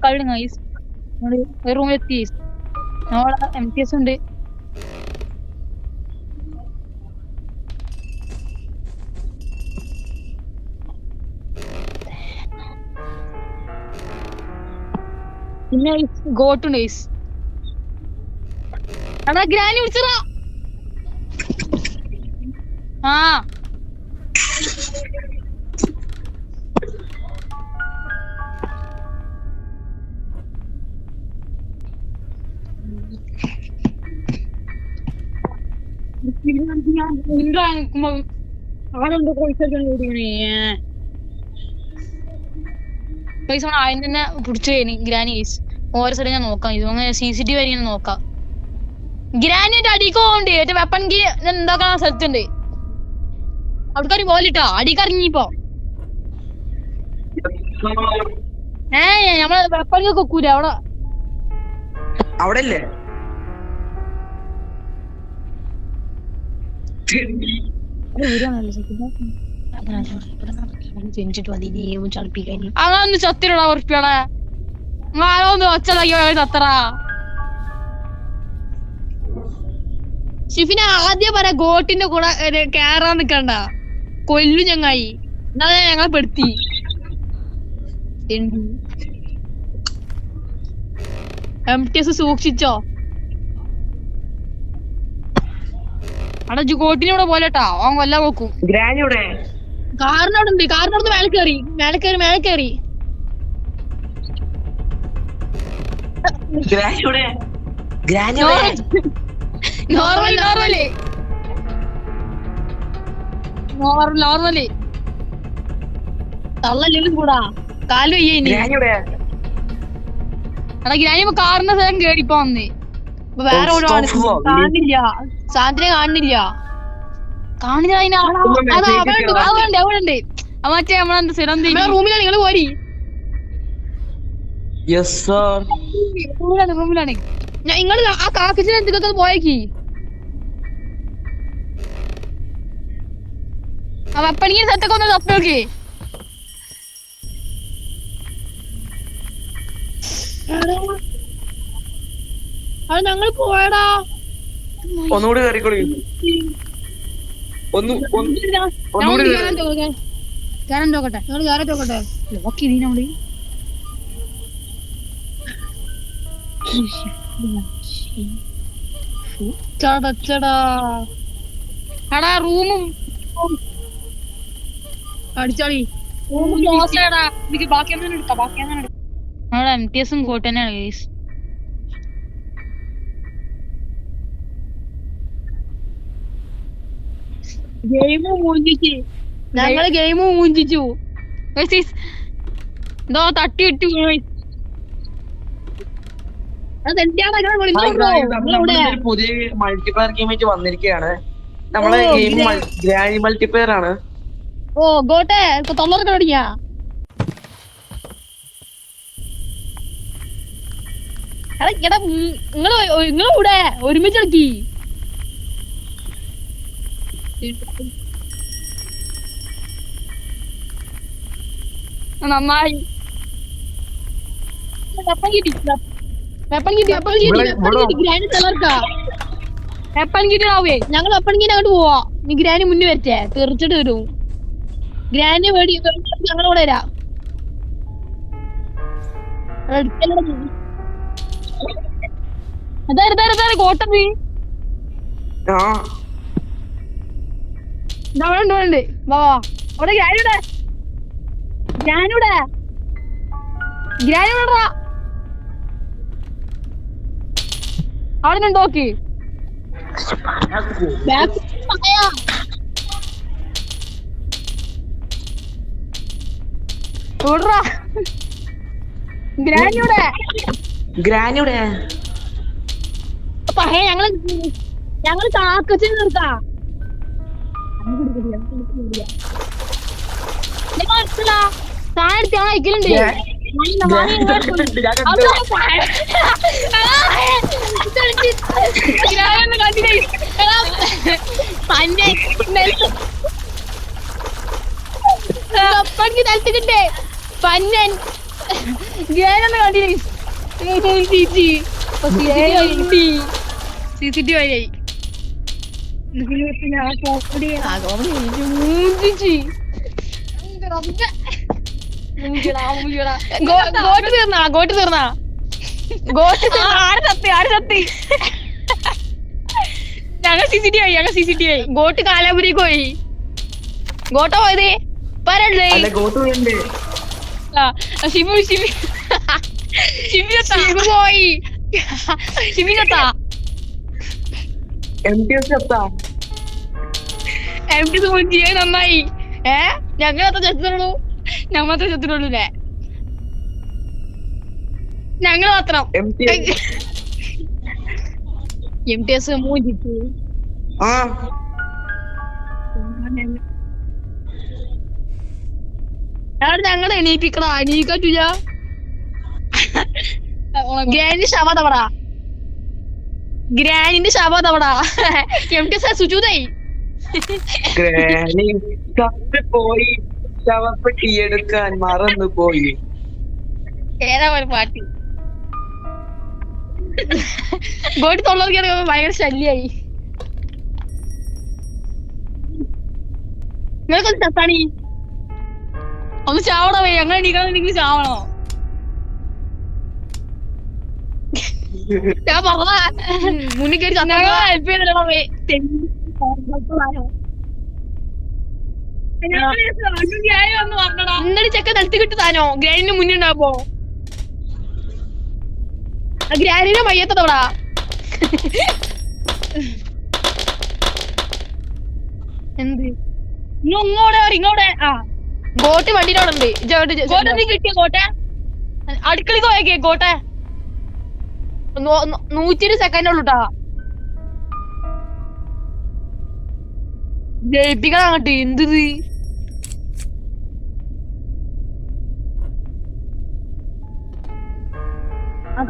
കളി ഗൈസ്. റൂമിലെത്തി. നമ്മളെ MTS ഉണ്ട്. പിന്നെ ഗോട്ടുണ്ട് ഗൈസ്. എടാ ഗ്രാനി വിളിച്ചടാ. ആ പൈസ ആദ്യം തന്നെ പിടിച്ചു ഗ്രാനി ഗൈസ്. ഓരോ സ്ഥലം ഞാൻ നോക്കാം. ഇത് അങ്ങനെ CCTV വരെ ഞാൻ നോക്കാം. ഗ്രാനിയുടെ അടിക്ക് പോകണ്ട്. ഏറ്റവും വെപ്പൺകി എന്താക്കാൻ സ്ഥലത്തുണ്ട്. ആൾക്കാർ പോലിട്ടോ അടിക്ക് ഇറങ്ങിപ്പോ. നമ്മളെ വെപ്പൺകി കൊക്കൂല അവിടെ അല്ലേ അങ്ങനൊന്ന് ചത്തിരടാ ഉറപ്പിയാളെ. ആരൊന്ന് ഒച്ചതാക്കി ചത്തറ. ഷിഫിനെ ആദ്യം പറയാ ഗോട്ടിന്റെ കൂടെ കേറാൻ നിക്കണ്ട. കൊല്ലു ചങ്ങായി. എന്നാ ഞങ്ങളെ പെടുത്തി. MTS സൂക്ഷിച്ചോ. അവിടെ ഗോട്ടിനൂടെ പോലെട്ടാ അവൻ കൊല്ലാൻ നോക്കും. കാറിനോട് ഉണ്ട്. കാറിനോട് മേലെ കയറി. നോർമലി തള്ളല്ലും കൂടാ കാല് വയ്യ. എടാ ഗ്രാനി കാറിന്റെ സ്ഥലം കേറിപ്പോ വന്ന്. വേറെ കാണില്ല. സാധനം കാണില്ല. അവിടെ മറ്റേ നമ്മളെന്താ സ്ഥിരം റൂമിലാണ്. നിങ്ങള് പോരി. റൂമിലാണ്. നിങ്ങള് ആ കാക്കച്ചിന് എന്തൊക്കെ പോയേക്ക്. ആ വെപ്പണിക്ക് സ്ഥലത്തൊക്കെ ഒന്ന് തപ്പി നോക്കി. അത് ഞങ്ങള് പോയടാ. ഒന്നുകൂടി കയറിക്കോളി. കേറാൻ നോക്കട്ടെ. ഞങ്ങള് കേറാൻ നോക്കട്ടെ. ഓക്കെ നമ്മള് ചടച്ചടാ. എടാ റൂമും അടിച്ചാളി. ബാക്കി എടുക്കാം. MTS കോട്ട് തന്നെയാണ് ഗൈസ്. ഞങ്ങള് ഗെയിം മൂഞ്ചിച്ചു. എന്തോ തട്ടി ഇട്ടു. പുതിയ മൾട്ടിപ്ലെയർ ഗെയിമായിട്ട് വന്നിരിക്കുകയാണ്. നമ്മളെ ഗെയിം ഗ്രാനി മൾട്ടിപ്ലെയർ ആണ്. ഓ ഗോട്ടെ തൊള്ളറൊക്കെ തുടങ്ങിയാ. എടാ നിങ്ങളിവിടെ ഒരുമിച്ച് കളിക്കി. നന്നായി. വെപ്പൺ കിട്ടിയാവേ. ഞങ്ങൾ വെപ്പൺകിന് അങ്ങോട്ട് പോവാ. നീ ഗ്രാനി മുന്നേ വരട്ടെ. തീർച്ചയായിട്ടും വരും. ഗ്രാനി വേടി ഞങ്ങളിവിടെ വരാം. കോട്ടത് ഉണ്ട്. വാ അവിടെ ഗ്രാനിയുടെ അവിടെ നോക്കി. ഗ്രാനിയുടെ ഞങ്ങള് കാക്കച്ച് നിർത്താം. താഴെ അയക്കലുണ്ട്. നിലത്തിക്കിട്ടേ പന്നൻ ഗ്രാനൊന്നും കണ്ടില്ല. CCTV വഴിയായി. ഗോട്ട് തീർന്നാ ആര് സത്തി ഞങ്ങൾ CCTV ഗോട്ട് കാലാപുരിക്ക് പോയി. ഗോട്ട പോയത് പറയണ്ടേ? ഷിമു പോയി. ഷിമിനെത്താ നന്നായി. ഞങ്ങളത്ര ചെത്തുള്ളൂ. ഞങ്ങൾ മാത്രമേ ചെത്തുള്ളൂല്ലേ? ഞങ്ങൾ മാത്രം. MTS മൂഞ്ചിച്ചു. ഞങ്ങളെ എണീപ്പിക്കണ എണീക്കൂല. ഗ്രാനിന്റെ ശവതവടാ. MTS സുചൂതായി. പോയി ശവപ്പെട്ടിയെടുക്കാൻ മറന്നു പോയി. ഏതാ ഒരു പാട്ടി? ഗോട്ടി തൊള്ളവർക്കാണ് ഭയങ്കര ശല്യായി. നിങ്ങൾക്കൊന്ന് ചത്താണി ഒന്ന് ചാവണോ? ഞങ്ങൾ എണീക്കാണെങ്കിൽ ചാവണോ? ഞാൻ പറഞ്ഞ മുന്നിൽ കയറി ഹെൽപ്പ് ചെയ്തോ. ഇന്നലെ ചെക്ക നിലത്ത് കിട്ടുതാനോ ഗ്രാനിന്റെ മുന്നിൽ ഉണ്ടാവുമ്പോ? ഗ്രാനിന്റെ മയ്യത്തോടാ. എന്ത് ഇങ്ങോടെ ഗോട്ട് വണ്ടിയിലോടുണ്ട്. കിട്ടിയ കോട്ടെ അടുക്കളക്ക് പോയേക്കേ. കോട്ടെ 120 സെക്കൻഡ് ഉള്ളൂട്ടാ. ജയിപ്പിക്കണം അങ്ങോട്ട്. എന്ത്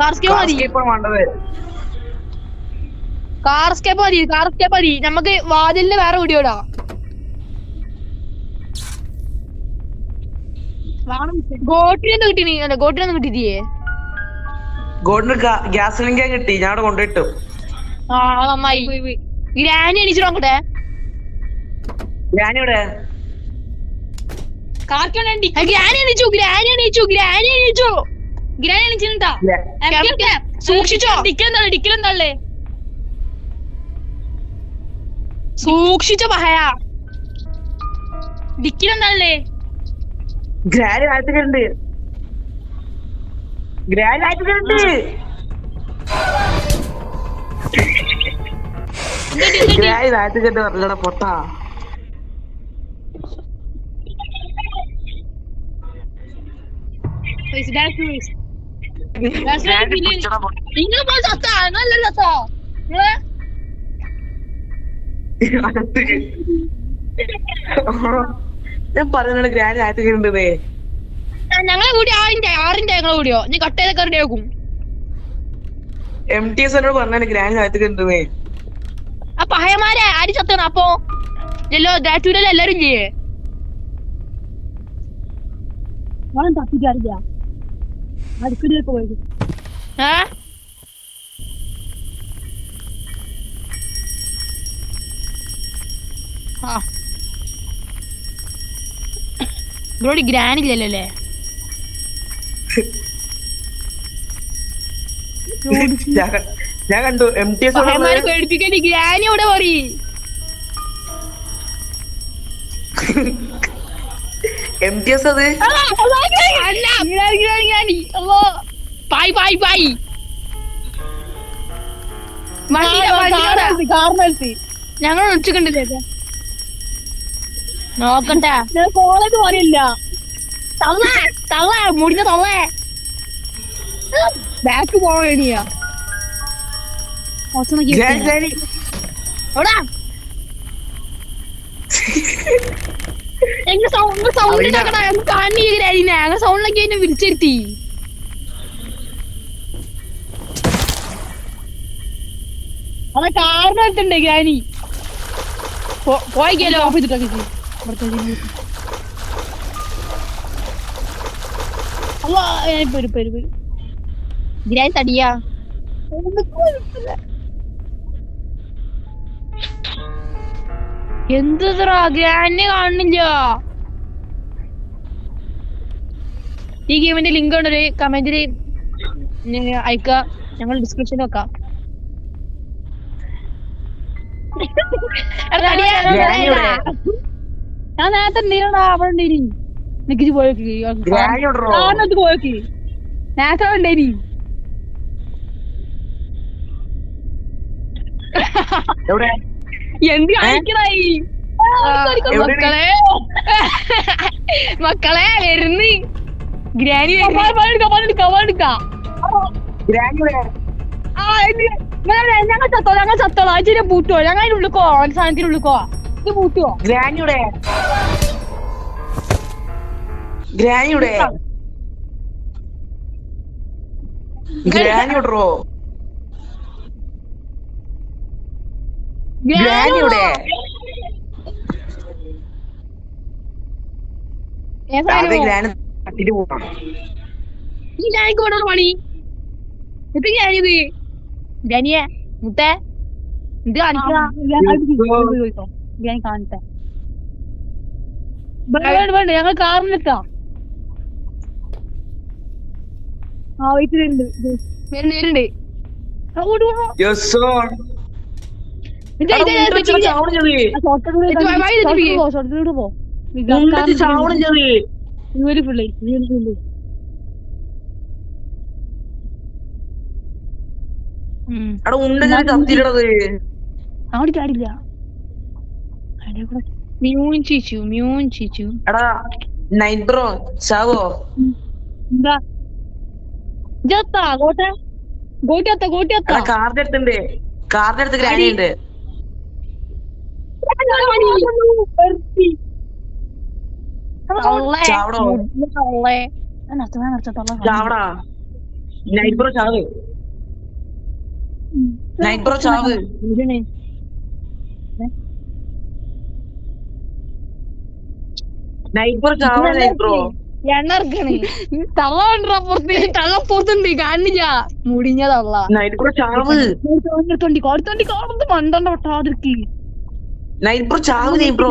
കാർസ്കേപ്പ് മതി. നമുക്ക് വാതിലിന് വേറെ വീഡിയോടാ. ഗോട്ടിനൊന്നും കിട്ടിയേ? ഗോട്ടിന് ഗ്യാസ് സിലിണ്ടർ കിട്ടി. ഞാൻ അവിടെ കൊണ്ടിട്ടു. നന്നായി. ഗ്രാനി എണീച്ചു നോക്കട്ടെ. ഗ്രാനിയുടെ സൂക്ഷിച്ചോ. ഡിക്കലെന്തള്ളേ സൂക്ഷിച്ചോ. പഹയാ ഡിക്കലെന്തള്ളേ? ഗ്രാനി ആയിട്ടുണ്ട്. പറഞ്ഞ പൊട്ടാ. ഞാൻ പറയുന്നത് ഗ്രാനി ആയിട്ടേ. ഞങ്ങളെ കൂടി 6-ന്റെ ഞങ്ങളെ കൂടിയോ? നീ കട്ട് ചെയ്തൊക്കെ റെഡിയാക്കും. MTS എന്നോട് പറഞ്ഞാണ് ഗ്രാനി ആയിട്ടേ. ആ പഹയന്മാരെ ആര് ചത്തണ? അപ്പൊ ഗ്രാറ്റുവിലെ എല്ലാരും ചെയ്യേ? തപ്പിക്കാറില്ല. അടുക്കളയിലേക്ക് പോയത് ബ്രോഡി ഗ്രാനില്ലല്ലോ അല്ലേ? ഞാൻ കണ്ടു. MTS പേടിപ്പിക്കണ്ടി. ഗ്രാനി എവിടെ പോയി? MTS അത് ഞങ്ങൾ വിളിച്ചിട്ടുണ്ടില്ലേ? നോക്കട്ടെ. കോളേജ് പോലെയില്ല. തള്ള മുടിഞ്ഞ തള്ളേ ബാക്ക് പോവാ. സൗണ്ടിലൊക്കെ എന്നെ വിളിച്ചിരുത്തി. അതെ കാറിന് എടുത്തുണ്ടേ ഗ്രാനി. പോയിക്കല്ലോ ഓഫ് ചെയ്തിട്ടൊക്കെ ഗ്രാനി തടിയാ എന്തുദ്രാ ഗ്രാനെ കാണുന്നില്ല. ഈ ഗെയിമിന്റെ ലിങ്ക് ഉണ്ട്, ഒരു കമന്റില് അയക്ക, ഞങ്ങൾ ഡിസ്ക്രിപ്ഷനിൽ വെക്കാം. ഞാൻ നേരത്തെ എന്തെങ്കിലും അവിടെ ഉണ്ടേനി നിക്ക് പോയോക്കി പോയോക്കി നേരത്തെ ഉണ്ടേനി. എന്ത് കാണിക്കണായി മക്കളെ മക്കളെ വരുന്ന് ഗ്രാനി ഞങ്ങൾ ചത്തോളാം ആഴ്ച പൂട്ടോ, ഞങ്ങൾ അതിന്റെ ഉള്ളിൽ പോവാ, സാധനത്തിന്റെ ഉള്ളിൽ പോവാ. ഇത് പൂട്ടുവോ ഗ്രാനിയുടെ പണി ഇത് ഞാനിത് ഗ്രാനിയെ മുത്തേ ഇത് കാണിക്കാ കാണട്ടെ. വേണ്ട ഞങ്ങൾ കാറിലെത്താ. ആ വീട്ടിലുണ്ട് വരുന്നുണ്ട്. അവിടെ ചാടില്ല. മ്യൂൺ ചീച്ചു എടാ നൈറ്റ് ബ്രോ ചാവോ എന്താ ജത്താ ഗോട്ടിയത്ത കാറിന്റെ അടുത്തുണ്ട്, കാറിന്റെ അടുത്ത് ഗ്രാനി ഉണ്ട്. ചാവടാ നൈറ്റ് ബ്രോ ചാവ്, നൈറ്റ് ബ്രോ ചാവ്. നൈറ്റ് ബ്രോ ചാവ, നൈറ്റ് ബ്രോ എണ്ണർക്കണേ തള്ളപ്പുറത്ത് തള്ളപ്പുറത്തുണ്ട് കാണില്ല മുടിഞ്ഞ തള്ള. നൈറ്റ് ബ്രോ ചാവ്, അടുത്തോണ്ടി പണ്ടണ്ട പൊട്ടാതിരിക്കി. നൈറ്റ് ബ്രോ ചാവ്, നൈറ്റ് ബ്രോ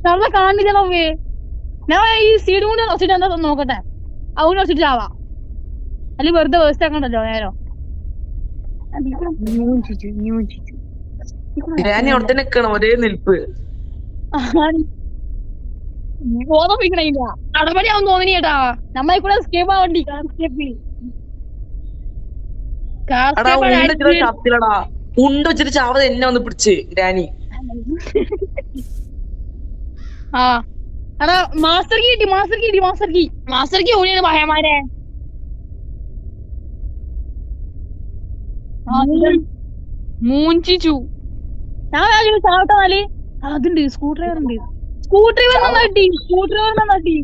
തള്ള കാണില്ല നമ്മേ. ഞാൻ ഈ സീഡ് കൊണ്ട് വെച്ചിട്ട് എന്താ നോക്കട്ടെ, അതുകൊണ്ട് വെച്ചിട്ട് ചാവാ, അല്ലെങ്കിൽ വെറുതെ വേസ്റ്റ് ആക്കണ്ടല്ലോ നേരോ. ഗ്രാനി അവിടെ തന്നെ നിക്കണം, ഒരേ നിൽപ്പ്. ബോധമില്ല നടപടിയാവും തോന്നി കേട്ടാ, നമ്മളെ കൂടെ സ്കേപ്പ് ആവണ്ടി. ചത്തിലടാ ഉണ്ട വെച്ചിട്ട് ചാവത് എന്നെ വന്ന് പിടിച്ച് ഗ്രാനി. ആ എടാ മാസ്റ്റർ കീ ഓടിയാണ് ഭയമാരെ. മൂഞ്ചിച്ചു ഞാൻ ചാവട്ടാല്. അതുണ്ട് സ്ക്രൂ ഡ്രൈവർ ഉണ്ട്, സ്ക്രൂ ഡ്രൈവർ നന്നാട്ടി.